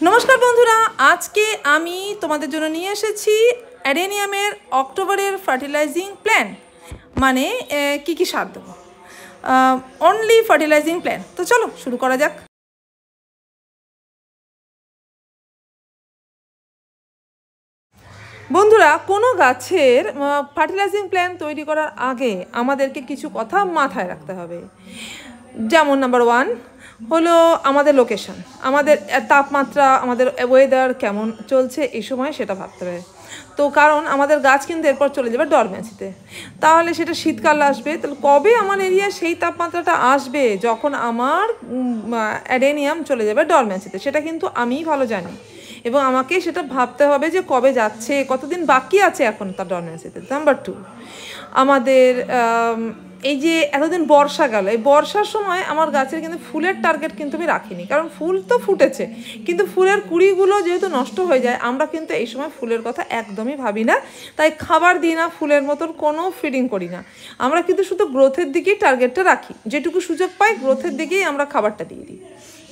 নমস্কার বন্ধুরা, আজকে আমি তোমাদের জন্য নিয়ে এসেছি অ্যাডেনিয়ামের অক্টোবরের ফার্টিলাইজিং প্ল্যান। মানে কি কি সার দেবো, অনলি ফার্টিলাইজিং প্ল্যান। তো চলো শুরু করা যাক। বন্ধুরা, কোনো গাছের ফার্টিলাইজিং প্ল্যান তৈরি করার আগে আমাদেরকে কিছু কথা মাথায় রাখতে হবে। যেমন নাম্বার 1 হলো আমাদের লোকেশন, আমাদের তাপমাত্রা, আমাদের ওয়েদার কেমন চলছে এই সময় সেটা ভাবতে হবে। তো কারণ আমাদের গাছ কিন্তু এরপর চলে যাবে ডরমেন্সিতে, তাহলে সেটা শীতকাল আসবে। তাহলে কবে আমার এরিয়ায় সেই তাপমাত্রাটা আসবে যখন আমার অ্যাডেনিয়াম চলে যাবে ডরমেন্সিতে, সেটা কিন্তু আমিই ভালো জানি। এবং আমাকে সেটা ভাবতে হবে যে কবে যাচ্ছে, কতদিন বাকি আছে এখন তার ডরমেন্সিতে। নাম্বার 2, আমাদের এই যে এতদিন বর্ষা গেল, এই বর্ষার সময় আমার গাছের কিন্তু ফুলের টার্গেট কিন্তু আমি রাখিনি, কারণ ফুল তো ফুটেছে কিন্তু ফুলের কুড়িগুলো যেহেতু নষ্ট হয়ে যায়, আমরা কিন্তু এই সময় ফুলের কথা একদমই ভাবি না। তাই খাবার দিই না, ফুলের মতন কোনো ফিডিং করি না। আমরা কিন্তু শুধু গ্রোথের দিকেই টার্গেটটা রাখি, যেটুকু সুযোগ পাই গ্রোথের দিকেই আমরা খাবারটা দিয়ে দিই,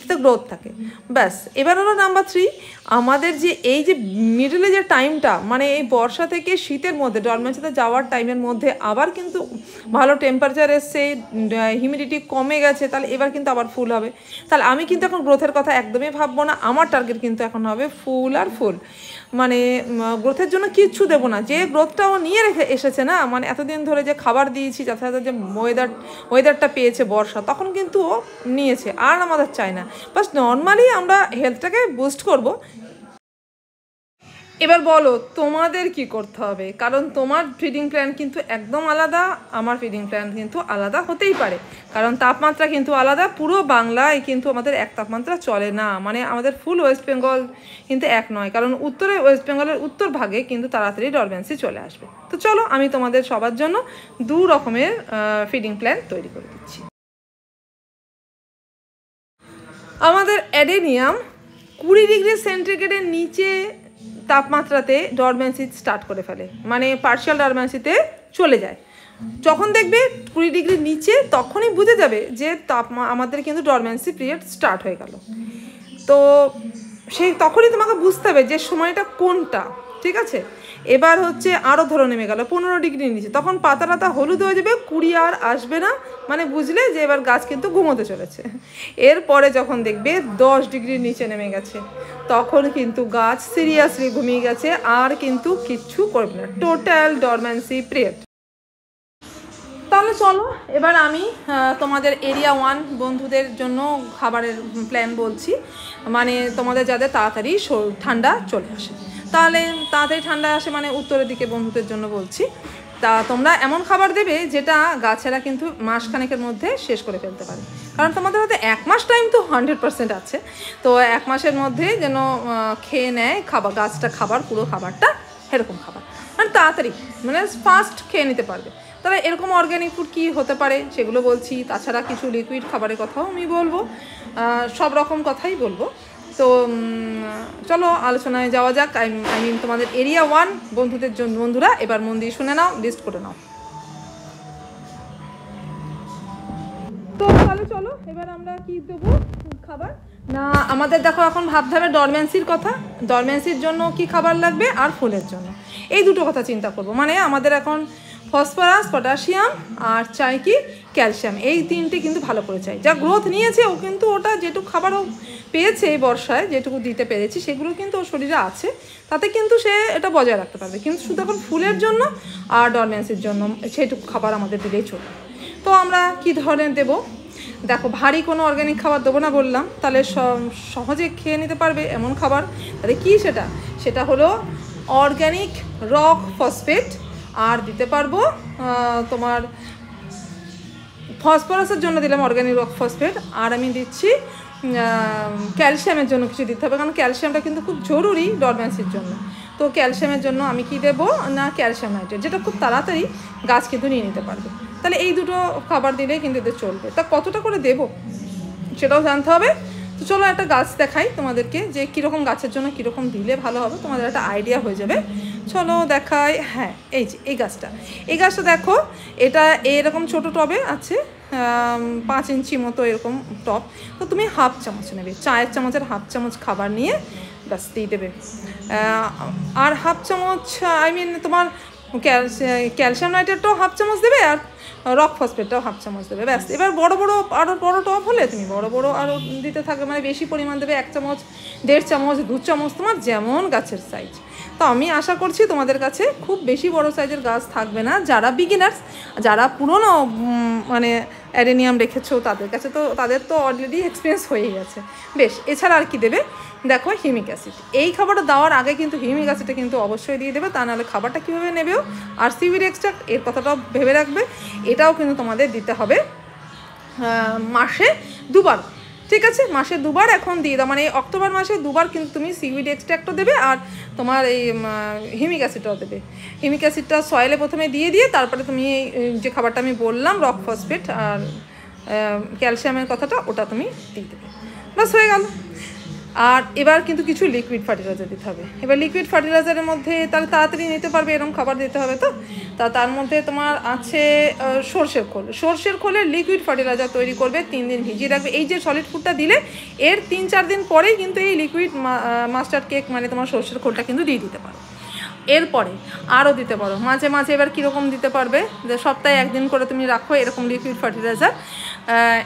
তো গ্রোথ থাকে ব্যাস। এবার হলো নাম্বার 3, আমাদের যে এই যে মিডলে যে টাইমটা, মানে এই বর্ষা থেকে শীতের মধ্যে ডরমেন্সিতে যাওয়ার টাইমের মধ্যে আবার কিন্তু ভালো টেম্পারেচার এসছে, হিউমিডিটি কমে গেছে, তাহলে এবার কিন্তু আবার ফুল হবে। তাহলে আমি কিন্তু এখন গ্রোথের কথা একদমই ভাববো না, আমার টার্গেট কিন্তু এখন হবে ফুল আর ফুল। মানে গ্রোথের জন্য কিচ্ছু দেবো না, যে গ্রোথটা ও নিয়ে রেখে এসেছে না, মানে এতদিন ধরে যে খাবার দিয়েছি, যথাযথ যে ওয়েদারটা পেয়েছে বর্ষা, তখন কিন্তু ও নিয়েছে, আর আমাদের চাই না। বাস নর্মালি আমরা হেলথটাকে বুস্ট করব। এবার বলো তোমাদের কি করতে হবে, কারণ তোমার ফিডিং প্ল্যান কিন্তু একদম আলাদা, আমার ফিডিং প্ল্যান কিন্তু আলাদা হতেই পারে, কারণ তাপমাত্রা কিন্তু আলাদা। পুরো বাংলায় কিন্তু আমাদের এক তাপমাত্রা চলে না, মানে আমাদের ফুল ওয়েস্ট বেঙ্গল কিন্তু এক নয়, কারণ উত্তরে ওয়েস্ট বেঙ্গলের উত্তর ভাগে কিন্তু তাড়াতাড়ি ডরমেন্সি চলে আসবে। তো চলো আমি তোমাদের সবার জন্য 2 রকমের ফিডিং প্ল্যান তৈরি করে দিচ্ছি। আমাদের অ্যাডেনিয়াম 20 ডিগ্রি সেন্টিগ্রেডের নিচে তাপমাত্রাতে ডরমেন্সি স্টার্ট করে ফেলে, মানে পার্শিয়াল ডরমেন্সিতে চলে যায়। যখন দেখবে 20 ডিগ্রির নিচে, তখনই বুঝে যাবে যে আমাদের কিন্তু ডরমেন্সি পিরিয়ড স্টার্ট হয়ে গেল। তো তখনই তোমাকে বুঝতে হবে যে সময়টা কোনটা, ঠিক আছে। এবার হচ্ছে আরও ধরো নেমে গেল 15 ডিগ্রির নিচে, তখন পাতা হলুদ হয়ে যাবে, কুড়ি আর আসবে না, মানে বুঝলে যে এবার গাছ কিন্তু ঘুমোতে চলেছে। এরপরে যখন দেখবে 10 ডিগ্রির নিচে নেমে গেছে, তখন কিন্তু গাছ সিরিয়াসলি ঘুমিয়ে গেছে, আর কিন্তু কিচ্ছু করবে না, টোটাল ডরমেন্সি পিরিয়ড। তাহলে চলো এবার আমি তোমাদের এরিয়া 1 বন্ধুদের জন্য খাবারের প্ল্যান বলছি, মানে তোমাদের যাদের তাড়াতাড়ি ঠান্ডা চলে আসে, তাহলে তাড়াতাড়ি ঠান্ডা আসে মানে উত্তরের দিকে বন্ধুদের জন্য বলছি। তা তোমরা এমন খাবার দেবে যেটা গাছেরা কিন্তু মাসখানেকের মধ্যে শেষ করে ফেলতে পারে, কারণ তোমাদের হয়তো 1 মাস টাইম তো 100% আছে, তো 1 মাসের মধ্যে যেন খেয়ে নেয় খাবার, গাছটা খাবার, পুরো খাবারটা এরকম খাবার, মানে তাড়াতাড়ি, মানে ফাস্ট খেয়ে নিতে পারবে। তাহলে এরকম অর্গ্যানিক ফুড কী হতে পারে সেগুলো বলছি, তাছাড়া কিছু লিকুইড খাবারের কথাও আমি বলবো, সব রকম কথাই বলবো। তো চলো আলোচনায় যাওয়া যাক। আই মিন তোমাদের এরিয়া 1 বন্ধুদের জন্য, বন্ধুরা এবার মন দিয়ে শুনে নাও, লিস্ট করে নাও। তো তাহলে চলো এবার আমরা কি দেবো খাবার না, আমাদের দেখো এখন ভাবতে হবে ডরমেন্সির কথা, ডরমেন্সির জন্য কি খাবার লাগবে আর ফুলের জন্য, এই দুটো কথা চিন্তা করব। মানে আমাদের এখন ফসফরাস, পটাশিয়াম আর চাই কি ক্যালসিয়াম, এই 3টে কিন্তু ভালো করে চাই। যা গ্রোথ নিয়েছে ও কিন্তু ওটা যেটুকু খাবারও পেয়েছে এই বর্ষায়, যেটুকু দিতে পেরেছি সেগুলো কিন্তু ওর শরীরে আছে, তাতে কিন্তু সে এটা বজায় রাখতে পারবে। কিন্তু শুধু এখন ফুলের জন্য আর ডরমেন্সির জন্য সেটুকু খাবার আমাদের দিলেই চলবে। তো আমরা কি ধরনের দেবো দেখো, ভারী কোনো অর্গ্যানিক খাবার দেবো না বললাম, তাহলে সহজে খেয়ে নিতে পারবে এমন খাবার। তাহলে কি সেটা হলো অর্গ্যানিক রক ফসফেট, আর দিতে পারবো তোমার ফসফরাসের জন্য দিলাম অর্গ্যানিক রক ফসফেট, আর আমি দিচ্ছি ক্যালসিয়ামের জন্য কিছু দিতে হবে, কারণ ক্যালসিয়ামটা কিন্তু খুব জরুরি ডরমেন্সির জন্য। তো ক্যালসিয়ামের জন্য আমি কি দেবো না, ক্যালসিয়াম নাইট্রেট, যেটা খুব তাড়াতাড়ি গাছ কিন্তু নিয়ে নিতে পারবে। তাহলে এই দুটো খাবার দিলেই কিন্তু এদের চলবে। তা কতটা করে দেবো সেটাও জানতে হবে। তো চলো একটা গাছ দেখাই তোমাদেরকে, যে কীরকম গাছের জন্য কীরকম দিলে ভালো হবে, তোমাদের একটা আইডিয়া হয়ে যাবে। চলো দেখাই। হ্যাঁ, এই যে এই গাছটা দেখো, এটা এরকম ছোটো টবে আছে, 5 ইঞ্চি মতো এরকম টপ, তো তুমি হাফ চামচ নেবে, চায়ের চামচের হাফ চামচ খাবার নিয়ে ব্যাস দিয়ে দেবে। আর হাফ চামচ তোমার ক্যালসিয়াম নাইট্রেটটাও হাফ চামচ দেবে, আর রক ফসফেটটাও হাফ চামচ দেবে, ব্যাস। এবার বড় বড় আরও বড় টপ হলে তুমি বড় বড় আরও দিতে থাকবে, মানে বেশি পরিমাণ দেবে, 1 চামচ, 1.5 চামচ, 2 চামচ, তোমার যেমন গাছের সাইজ। তো আমি আশা করছি তোমাদের কাছে খুব বেশি বড় সাইজের গাছ থাকবে না। যারা বিগিনার্স, যারা পুরনো মানে অ্যাডেনিয়াম রেখেছো তাদের কাছে তো, তাদের তো অলরেডি এক্সপিরিয়েন্স হয়ে গেছে। বেশ, এছাড়া আর কি দেবে দেখো, হিউমিক অ্যাসিড। এই খাবারটা দেওয়ার আগে কিন্তু হিউমিক অ্যাসিডটা কিন্তু অবশ্যই দিয়ে দেবে, তা নাহলে খাবারটা কীভাবে নেবেও। আর সিউইড এক্সট্রাক্ট, এর কথাটাও ভেবে রাখবে, এটাও কিন্তু তোমাদের দিতে হবে মাসে 2 বার, ঠিক আছে? মাসে 2 বার এখন দিয়ে দাও, মানে অক্টোবর মাসে 2 বার কিন্তু তুমি সিউইড এক্সট্রাক্টও দেবে, আর তোমার এই হিউমিক অ্যাসিডটাও দেবে। হিউমিক অ্যাসিডটা সয়েলে প্রথমে দিয়ে তারপরে তুমি যে খাবারটা আমি বললাম, রক ফসফেট আর ক্যালসিয়ামের কথাটা, ওটা তুমি দিয়ে দেবে, বাস হয়ে গেল। আর এবার কিন্তু কিছু লিকুইড ফার্টিলাইজার দিতে হবে। এবার লিকুইড ফার্টিলাইজারের মধ্যে তাহলে তাড়াতাড়ি নিতে পারবে এরকম খাবার দিতে হবে। তো তার মধ্যে তোমার আছে সর্ষের খোল। সর্ষের খোলের লিকুইড ফার্টিলাইজার তৈরি করবে, 3 দিন ভিজিয়ে রাখবে। এই যে সলিড ফুডটা দিলে এর 3-4 দিন পরেই কিন্তু এই লিকুইড মাস্টার্ড কেক মানে তোমার সর্ষের খোলটা কিন্তু দিয়ে দিতে পারো। এরপরে আরও দিতে পারো মাঝে মাঝে। এবার কীরকম দিতে পারবে, যে সপ্তাহে 1 দিন করে তুমি রাখো এরকম লিকুইড ফার্টিলাইজার।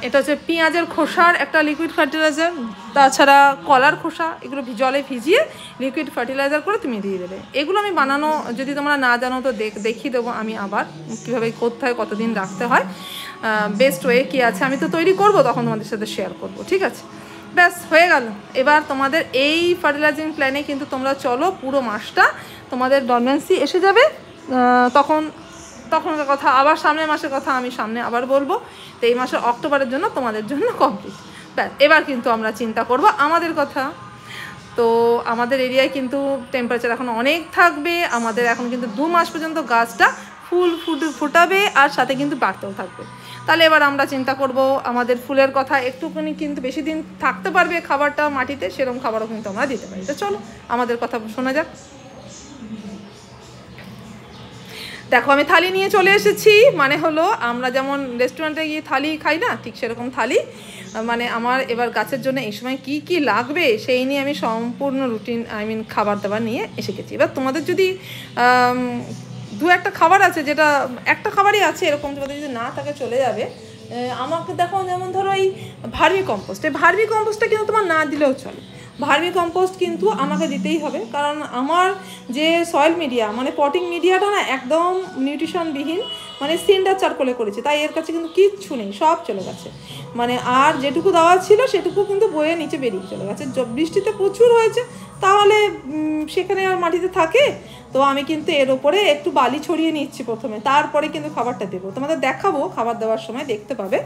এটা হচ্ছে পেঁয়াজের খোসার একটা লিকুইড ফার্টিলাইজার, তাছাড়া কলার খোসা, এগুলো জলে ভিজিয়ে লিকুইড ফার্টিলাইজার করে তুমি দিয়ে দেবে। এগুলো আমি বানানো যদি তোমরা না জানো তো দেখিয়ে দেবো আমি আবার, কীভাবে করতে হয়, কতদিন রাখতে হয়, বেস্ট ওয়ে কী আছে আমি তো তৈরি করব, তখন তোমাদের সাথে শেয়ার করব, ঠিক আছে? ব্যাস হয়ে গেল। এবার তোমাদের এই ফার্টিলাইজিং প্ল্যানে কিন্তু তোমরা চলো, পুরো মাসটা তোমাদের ডরমেন্সি এসে যাবে। তখনকার কথা আবার সামনের মাসের কথা আমি সামনে আবার বলবো। তো এই মাসের অক্টোবরের জন্য তোমাদের জন্য কমপ্লিট। ব্যাস, এবার কিন্তু আমরা চিন্তা করব আমাদের কথা। তো আমাদের এরিয়ায় কিন্তু টেম্পারেচার এখন অনেক থাকবে, আমাদের এখন কিন্তু 2 মাস পর্যন্ত গাছটা ফুল ফুটাবে, আর সাথে কিন্তু বাড়তেও থাকবে। তাহলে এবার আমরা চিন্তা করব আমাদের ফুলের কথা, একটুখানি কিন্তু বেশি দিন থাকতে পারবে খাবারটা মাটিতে, সেরকম খাবারও কিন্তু আমরা দিতে পারি। তো চলো আমাদের কথা শোনা যাক। দেখো আমি থালি নিয়ে চলে এসেছি, মানে হলো আমরা যেমন রেস্টুরেন্টে গিয়ে থালি খাই না, ঠিক সেরকম থালি। মানে আমার এবার গাছের জন্য এই সময় কি কি লাগবে সেই নিয়ে আমি সম্পূর্ণ রুটিন খাবার দাবার নিয়ে এসে গেছি। এবার তোমাদের যদি 2-1টা খাবার আছে, যেটা একটা খাবারই আছে এরকম, তোমাদের যদি না থাকে চলে যাবে। আমাকে দেখো, যেমন ধরো এই ভার্মি কম্পোস্ট, এই ভার্মি কম্পোস্টটা কিন্তু তোমার না দিলেও চলে। ভার্মি কম্পোস্ট কিন্তু আমাকে দিতেই হবে, কারণ আমার যে সয়েল মিডিয়া মানে পটিং মিডিয়াটা না একদম নিউট্রিশনবিহীন, মানে সিন্ডার চারকোলে করেছে, তাই এর কাছে কিন্তু কিচ্ছু নেই, সব চলে গেছে। মানে আর যেটুকু দেওয়া ছিল সেটুকু কিন্তু বয়ে নিচে বেরিয়ে চলে গেছে। বৃষ্টিতে প্রচুর হয়েছে, তাহলে সেখানে আর মাটিতে থাকে। তো আমি কিন্তু এর ওপরে একটু বালি ছড়িয়ে নিচ্ছি প্রথমে, তারপরে কিন্তু খাবারটা দেবো। তোমাদের দেখাবো খাবার দেওয়ার সময়, দেখতে পাবে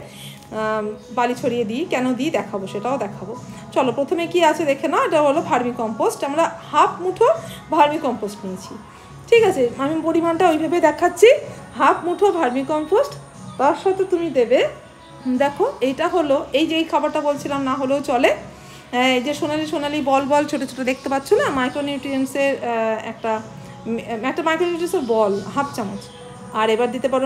বালি ছড়িয়ে দিই, কেন দিই দেখাবো, সেটাও দেখাবো। চলো প্রথমে কি আছে দেখে নাও। এটা হলো ভার্মি কম্পোস্ট, আমরা হাফ মুঠো ভার্মি কম্পোস্ট নিয়েছি, ঠিক আছে? আমি পরিমাণটা ওইভাবে দেখাচ্ছি, হাফ মুঠো ভার্মি কম্পোস্ট। তার সাথে তুমি দেবে, দেখো এইটা হলো এই যে এই খাবারটা বলছিলাম না হলেও চলে, এই যে সোনালি সোনালি বল বল ছোটো ছোটো দেখতে পাচ্ছ না, মাইক্রোনিউট্রিয়েন্টসের একটা মাইক্রোনিউট্রিয়েন্টসের বল, হাফ চামচ। আর এবার দিতে পারো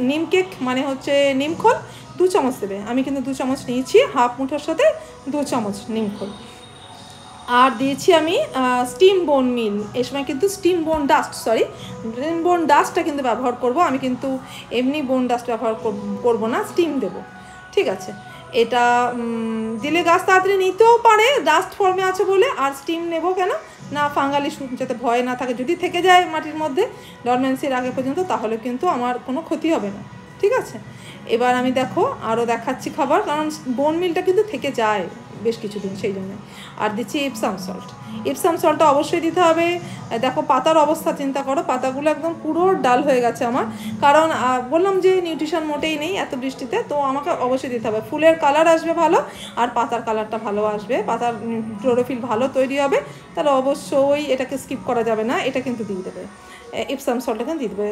নিম কেক মানে হচ্ছে নিমখোল, 2 চামচ দেবে। আমি কিন্তু 2 চামচ নিয়েছি, হাফ মুঠোর সাথে 2 চামচ নিমখোল। আর দিয়েছি আমি স্টিম বোন মিল, এই সময় কিন্তু স্টিম বোন ডাস্টটা কিন্তু ব্যবহার করব। আমি কিন্তু এমনি বোন ডাস্ট ব্যবহার করব না, স্টিম দেব, ঠিক আছে? এটা দিলে গাছ তাড়াতাড়ি নিতেও পারে, ডাস্ট ফর্মে আছে বলে। আর স্টিম নেব কেন না, ফাঙ্গাল ইস্যু যাতে ভয় না থাকে, যদি থেকে যায় মাটির মধ্যে ডরমেন্সির আগে পর্যন্ত, তাহলে কিন্তু আমার কোনো ক্ষতি হবে না, ঠিক আছে? এবার আমি দেখো আরও দেখাচ্ছি খাবার, কারণ বোন মিলটা কিন্তু থেকে যায় বেশ কিছুদিন, সেই জন্য। আর দিচ্ছি ইপসাম সল্টটা অবশ্যই দিতে হবে। দেখো পাতার অবস্থা চিন্তা করো, পাতাগুলো একদম পুরো ডাল হয়ে গেছে আমার, কারণ বললাম যে নিউট্রিশন মোটেই নেই এত বৃষ্টিতে, তো আমাকে অবশ্যই দিতে হবে। ফুলের কালার আসবে ভালো, আর পাতার কালারটা ভালো আসবে, পাতার ক্লোরোফিল ভালো তৈরি হবে, তাহলে অবশ্যই এটাকে স্কিপ করা যাবে না, এটা কিন্তু দিয়ে দেবে। এপসাম সল্ট এখানে দিয়ে দেবো।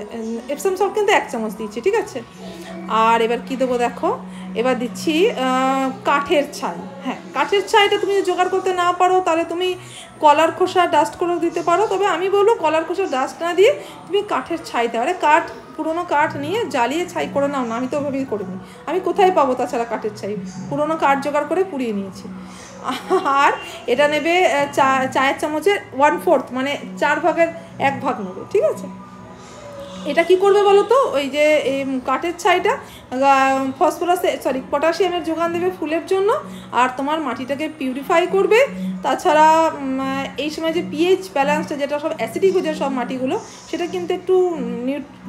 এপসাম সল্ট কিন্তু 1 চামচ দিচ্ছি, ঠিক আছে। আর এবার কী দেবো দেখো, এবার দিচ্ছি কাঠের ছাই। হ্যাঁ, কাঠের ছাইটা তুমি যদি জোগাড় করতে না পারো তাহলে তুমি কলার খোসা ডাস্ট করেও দিতে পারো, তবে আমি বলবো কলার খোসা ডাস্ট না দিয়ে তুমি কাঠের ছাই দাও। আরে কাঠ, পুরোনো কাঠ নিয়ে জ্বালিয়ে ছাই করে নাও না, আমি তো ওভাবেই করিনি। আমি কোথায় পাবো তাছাড়া কাঠের ছাই? পুরোনো কাঠ জোগাড় করে পুড়িয়ে নিয়েছি। আর এটা নেবে চায়ের চামচের 1/4, মানে 4 ভাগের 1 ভাগ নেবে, ঠিক আছে। এটা কি করবে বলো তো, ওই যে কাঠের ছাইটা পটাশিয়ামের যোগান দেবে ফুলের জন্য, আর তোমার মাটিটাকে পিউরিফাই করবে। তাছাড়া এই সময় যে পিএইচ ব্যালেন্সটা, যেটা সব অ্যাসিডিক হয়ে যায় সব মাটিগুলো, সেটা কিন্তু একটু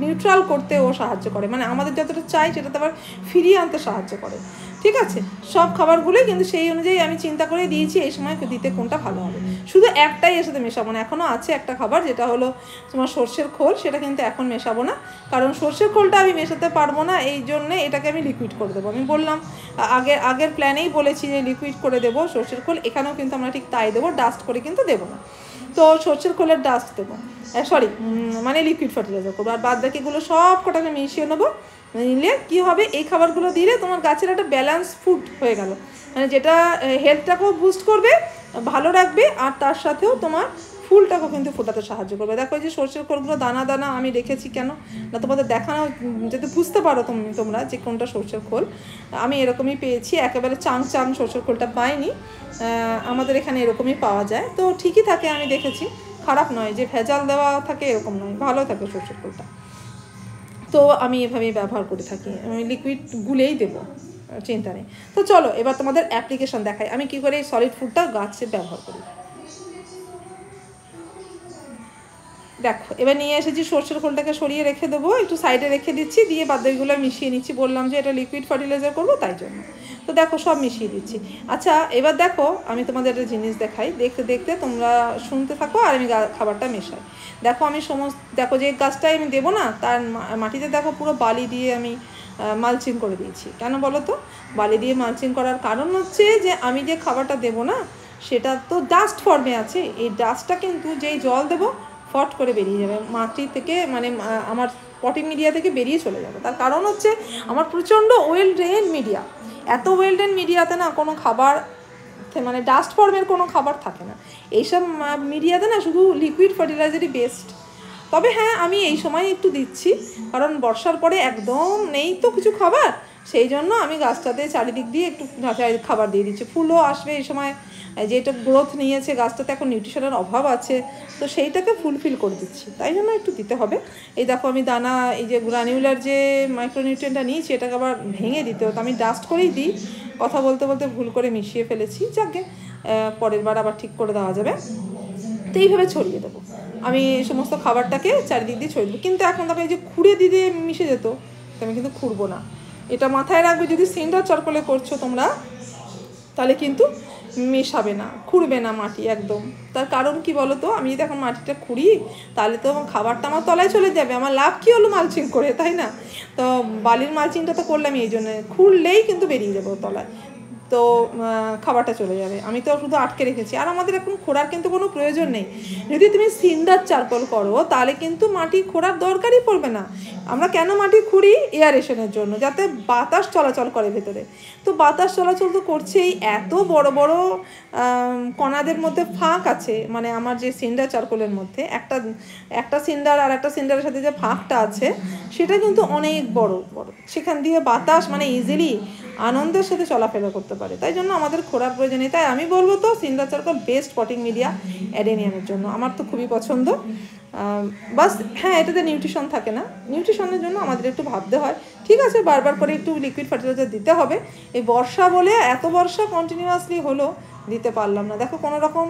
নিউট্রাল করতে ও সাহায্য করে, মানে আমাদের যতটা চাই সেটাতে আবার ফিরিয়ে আনতে সাহায্য করে, ঠিক আছে। সব খাবারগুলোই কিন্তু সেই অনুযায়ী আমি চিন্তা করে দিয়েছি এই সময় দিতে কোনটা ভালো হবে। শুধু একটাই এর সাথে মেশাবো না, এখনও আছে একটা খাবার যেটা হলো তোমার সর্ষের খোল, সেটা কিন্তু এখন মেশাবো না, কারণ সর্ষের খোলটা আমি মেশাতে পারবো না, এই জন্যে এটাকে আমি লিকুইড করে দেবো। আমি বললাম আগের প্ল্যানেই বলেছি যে লিকুইড করে দেবো সর্ষের খোল, এখানেও কিন্তু আমরা ঠিক তাই দেবো, ডাস্ট করে কিন্তু দেবো না। তো সর্ষের খোলের ডাস্ট দেবো, মানে লিকুইড ফার্টিলাইজার করবো, আর বাদ বাকিগুলো সব কটাকে মিশিয়ে নেবো। নিলে কী হবে, এই খাবারগুলো দিলে তোমার গাছের একটা ব্যালেন্স ফুড হয়ে গেল, মানে যেটা হেলথটাকেও বুস্ট করবে, ভালো রাখবে, আর তার সাথেও তোমার ফুলটাকেও কিন্তু ফোটাতে সাহায্য করবে। দেখো এই যে সর্ষের খোলগুলো দানা দানা আমি রেখেছি কেন না, তোমাদের দেখানো, যাতে বুঝতে পারো তোমরা যে কোনটা সর্ষের খোল। আমি এরকমই পেয়েছি, একেবারে চাং সর্ষের খোলটা পাইনি, আমাদের এখানে এরকমই পাওয়া যায়, তো ঠিকই থাকে, আমি দেখেছি, খারাপ নয়, যে ভেজাল দেওয়া থাকে এরকম নয়, ভালো থাকে সর্ষের খোলটা। তো আমি এভাবেই ব্যবহার করে থাকি, আমি লিকুইড গুলেই দেবো, চিন্তা নেই। তো চলো এবার তোমাদের অ্যাপ্লিকেশন দেখাই আমি কী করে এই সলিড ফুডটা গাছে ব্যবহার করি। দেখো এবার নিয়ে এসেছি, সর্ষের খোলটাকে সরিয়ে রেখে দেবো, একটু সাইডে রেখে দিচ্ছি, দিয়ে বাদবাকিগুলো মিশিয়ে নিচ্ছি। বললাম যে এটা লিকুইড ফার্টিলাইজার করবো, তাই জন্য। তো দেখো সব মিশিয়ে দিচ্ছি। আচ্ছা এবার দেখো আমি তোমাদের একটা জিনিস দেখাই, দেখতে দেখতে তোমরা শুনতে থাকো আর আমি খাবারটা মেশাই। দেখো আমি দেখো যে গাছটাই আমি দেবো না, তার মাটিতে দেখো পুরো বালি দিয়ে আমি মালচিং করে দিয়েছি। কেন বলো তো? বালি দিয়ে মালচিং করার কারণ হচ্ছে যে আমি যে খাবারটা দেবো না, সেটা তো ডাস্ট ফর্মে আছে, এই ডাস্টটা কিন্তু যেই জল দেবো ফট করে বেরিয়ে যাবে মাটি থেকে, মানে আমার পটিং মিডিয়া থেকে বেরিয়ে চলে যাবে। তার কারণ হচ্ছে আমার প্রচণ্ড ওয়েল ড্রেন মিডিয়া, এত ওয়েল ড্রেন মিডিয়াতে না কোনো খাবার, মানে ডাস্ট ফর্মের কোনো খাবার থাকে না, এইসব মিডিয়াতে না শুধু লিকুইড ফার্টিলাইজারই বেস্ট। তবে হ্যাঁ আমি এই সময় একটু দিচ্ছি, কারণ বর্ষার পরে একদম নেই তো কিছু খাবার, সেই জন্য আমি গাছটাতে চারিদিক দিয়ে একটু খাবার দিয়ে দিচ্ছি। ফুলও আসবে এই সময়, যেটা গ্রোথ নিয়েছে গাছটাতে, এখন নিউট্রিশনের অভাব আছে, তো সেইটাকে ফুলফিল করে দিচ্ছি, তাই জন্য একটু দিতে হবে। এই দেখো আমি দানা, এই যে গ্রানিউলার যে মাইক্রোনিউট্রিয়েন্টটা নিয়েছি, এটাকে আবার ভেঙে দিতে হতো, আমি ডাস্ট করেই দিই, কথা বলতে বলতে ভুল করে মিশিয়ে ফেলেছি, যাকে পরের বার আবার ঠিক করে দেওয়া যাবে। তো এইভাবে ছড়িয়ে দেবো আমি সমস্ত খাবারটাকে, চারিদিক দিয়ে ছড়িয়ে দেবো। কিন্তু এখন দেখো এই যে খুঁড়ে দিতে মিশে যেত, আমি কিন্তু খুঁড়বো না, এটা মাথায় রাখবে। যদি সিন্ডার চারকোলে করছো তোমরা, তাহলে কিন্তু মেশাবে না, খুঁড়বে না মাটি একদম। তার কারণ কি বলো তো, আমি যদি এখন মাটিটা খুঁড়ি তাহলে তো খাবারটা আমার তলায় চলে যাবে, আমার লাভ কী হলো মালচিং করে, তাই না? তো বালির মালচিংটা তো করলাম এই জন্য, খুঁড়লেই কিন্তু বেরিয়ে যাবো তলায়, তো খাবারটা চলে যাবে। আমি তো শুধু আটকে রেখেছি, আর আমাদের এখন খোঁড়ার কিন্তু কোনো প্রয়োজন নেই। যদি তুমি সিন্ডার চারকোল করো তাহলে কিন্তু মাটি খোঁড়ার দরকারই পড়বে না। আমরা কেন মাটি খুঁড়ি? এয়ারেশনের জন্য, যাতে বাতাস চলাচল করে ভেতরে। তো বাতাস চলাচল তো করছেই, এত বড় বড় কণাদের মধ্যে ফাঁক আছে, মানে আমার যে সিন্ডার চারকোলের মধ্যে একটা সিন্ডার আর একটা সিন্ডারের সাথে যে ফাঁকটা আছে, সেটা কিন্তু অনেক বড় বড়, সেখান দিয়ে বাতাস মানে ইজিলি আনন্দের সাথে চলাফেরা করতে পারে, তাই জন্য আমাদের খোঁড়ার প্রয়োজন নেই। তাই আমি বলবো তো cinder charcoal best potting media অ্যাডেনিয়ামের জন্য, আমার তো খুবই পছন্দ। বাস হ্যাঁ, এটাতে নিউট্রিশন থাকে না, নিউট্রিশনের জন্য আমাদের একটু ভাবতে হয়, ঠিক আছে, বারবার করে একটু লিকুইড ফার্টিলাইজার দিতে হবে। এই বর্ষা বলে, এত বর্ষা কন্টিনিউয়াসলি হলো, দিতে পারলাম না। দেখো কোনো রকম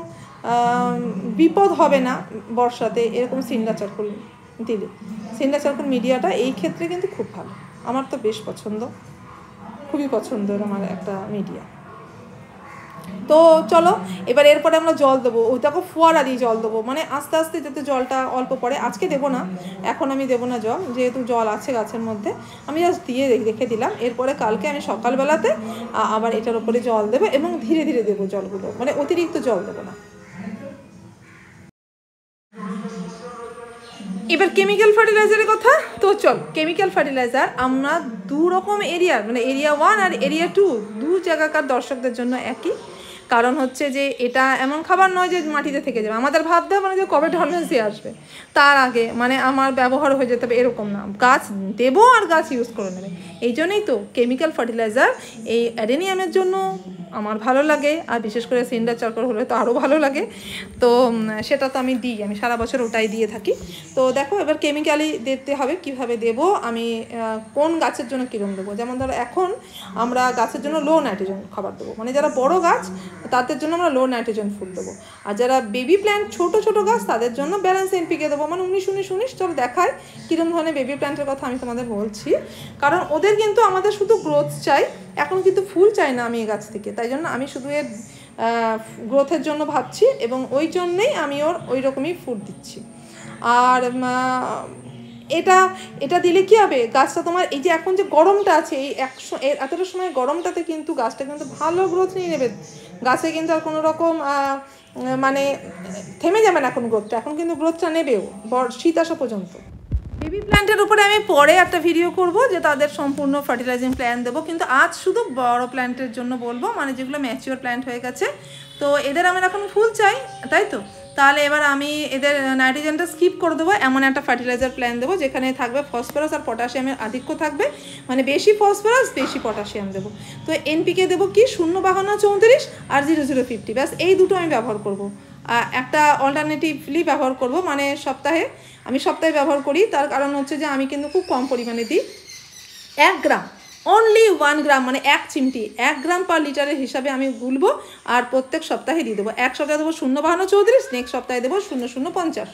বিপদ হবে না বর্ষাতে এরকম সিন্ডার চারকোল দিলে। সিন্ডার চারকোল মিডিয়াটা এই ক্ষেত্রে কিন্তু খুব ভালো, আমার তো বেশ পছন্দ, খুবই পছন্দের আমার একটা মিডিয়া। তো চলো এবার এরপরে আমরা জল দেবো, ওই দেখো ফোয়ারা দিয়ে জল দেবো, মানে আস্তে আস্তে যাতে জলটা অল্প পড়ে। আজকে দেবো না, এখন আমি দেবো না জল, যেহেতু জল আছে গাছের মধ্যে, আমি জাস্ট দিয়ে রেখে দিলাম। এরপরে কালকে আমি সকালবেলাতে আবার এটার উপরে জল দেবো, এবং ধীরে ধীরে দেবো জলগুলো, মানে অতিরিক্ত জল দেবো না। এবার কেমিক্যাল ফার্টিলাইজারের কথা। তো চল, কেমিক্যাল ফার্টিলাইজার আমরা দু রকম এরিয়া, মানে এরিয়া 1 আর এরিয়া 2 দু জায়গাকার দর্শকদের জন্য একই। কারণ হচ্ছে যে এটা এমন খাবার নয় যে মাটিতে থেকে যাবে, আমাদের ভাবতে হবে না যে কবে ডরমেন্সি আসবে তার আগে মানে আমার ব্যবহার হয়ে যেতে হবে, এরকম না। গাছ দেবো আর গাছ ইউজ করে নেবে। এই জন্যই তো কেমিক্যাল ফার্টিলাইজার এই অ্যাডেনিয়ামের জন্য আমার ভালো লাগে, আর বিশেষ করে সিন্ডার চারকোল হলে তো আরও ভালো লাগে। তো সেটা তো আমি দিই, আমি সারা বছর ওটাই দিয়ে থাকি। তো দেখো এবার কেমিক্যালি দিতে হবে, কিভাবে দেব আমি, কোন গাছের জন্য কীরকম দেবো। যেমন ধরো এখন আমরা গাছের জন্য লো নাইট্রোজেন খাবার দেবো, মানে যারা বড় গাছ তাদের জন্য আমরা লো নাইট্রোজেন ফুড দেবো। আর যারা বেবি প্ল্যান্ট ছোটো ছোটো গাছ তাদের জন্য ব্যালেন্স এনপিকে দেবো, মানে 19-19-19। চলো দেখায় কীরকম ধরনের বেবি প্ল্যান্টের কথা আমি তোমাদের বলছি। কারণ ওদের কিন্তু আমাদের শুধু গ্রোথ চাই, এখন কিন্তু ফুল চাই না আমি এই গাছ থেকে, তাই জন্য আমি শুধু এর গ্রোথের জন্য ভাবছি, এবং ওই জন্যেই আমি ওর ওই রকমই ফুড দিচ্ছি। আর এটা এটা দিলে কী হবে, গাছটা তোমার এই যে এখন যে গরমটা আছে এই এতটা সময় গরমটাতে কিন্তু গাছটা কিন্তু ভালো গ্রোথ নিয়ে নেবে। গাছে কিন্তু আর কোনো রকম মানে থেমে যাবে না এখন গ্রোথটা, এখন কিন্তু গ্রোথটা নেবেও শীত আসা পর্যন্ত। বেবি প্ল্যান্টের উপরে আমি পরে একটা ভিডিও করব যে তাদের সম্পূর্ণ ফার্টিলাইজিং প্ল্যান দেবো, কিন্তু আজ শুধু বড় প্ল্যান্টের জন্য বলবো, মানে যেগুলো ম্যাচিওর প্ল্যান্ট হয়ে গেছে। তো এদের আমার এখন ফুল চাই, তাই তো তাহলে এবার আমি এদের নাইট্রোজেনটা স্কিপ করে দেবো, এমন একটা ফার্টিলাইজার প্ল্যান দেবো যেখানে থাকবে ফসফরাস আর পটাশিয়ামের আধিক্য থাকবে, মানে বেশি ফসফরাস বেশি পটাশিয়াম দেবো। তো এনপিকে দেবো কি 0-52-34 আর 0-0-50, ব্যাস এই দুটো আমি ব্যবহার করব। একটা অল্টারনেটিভলি ব্যবহার করব, মানে আমি সপ্তাহে ব্যবহার করি। তার কারণ হচ্ছে যে আমি কিন্তু খুব কম পরিমাণে দিই, 1 গ্রাম, অনলি 1 গ্রাম, মানে 1 চিমটি 1 গ্রাম পার লিটারের হিসাবে আমি গুলবো, আর প্রত্যেক সপ্তাহে দিয়ে দেবো। এক সপ্তাহে দেবো 0-52-34, নেক্সট সপ্তাহে দেবো 0-0-50।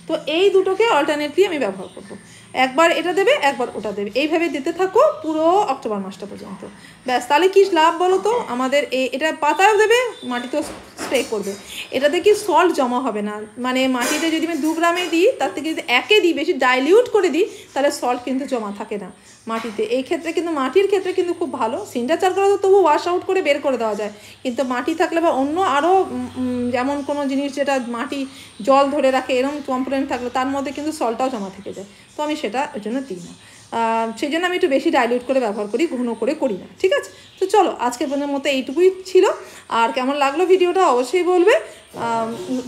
তো এই দুটোকে অল্টারনেটলি আমি ব্যবহার করব। একবার এটা দেবে একবার ওটা দেবে, এইভাবে দিতে থাকো পুরো অক্টোবর মাসটা পর্যন্ত। ব্যাস, তাহলে কি লাভ বলো তো আমাদের, এটা পাতাও দেবে মাটিতেও স্প্রে করবে, এটাতে কি সল্ট জমা হবে না। মানে মাটিতে যদি আমি 2 গ্রামে দিই তার থেকে যদি 1-এ দিই, বেশি ডাইলিউট করে দিই, তাহলে সল্ট কিন্তু জমা থাকে না মাটিতে। এই ক্ষেত্রে কিন্তু মাটির ক্ষেত্রে কিন্তু খুব ভালো। সিন্ডার চারকোল তো তবু ওয়াশ আউট করে বের করে দেওয়া যায়, কিন্তু মাটি থাকলে বা অন্য আরও যেমন কোনো জিনিস যেটা মাটি জল ধরে রাখে এরকম কম্পোনেন্ট থাকলে তার মধ্যে কিন্তু সল্টটাও জমা থেকে যায়। তো আমি সেটা ওই জন্য দিই না, সেই জন্য আমি একটু বেশি ডাইলিউট করে ব্যবহার করি, ঘন করে করি না। ঠিক আছে, তো চলো আজকের পর্যন্ত মতো এইটুকুই ছিল। আর কেমন লাগলো ভিডিওটা অবশ্যই বলবে,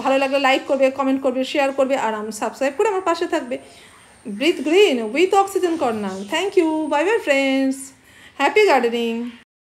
ভালো লাগলে লাইক করবে, কমেন্ট করবে, শেয়ার করবে, আর সাবস্ক্রাইব করে আমার পাশে থাকবে। Breathe green with oxygen corner. Thank you. Bye bye friends. Happy gardening.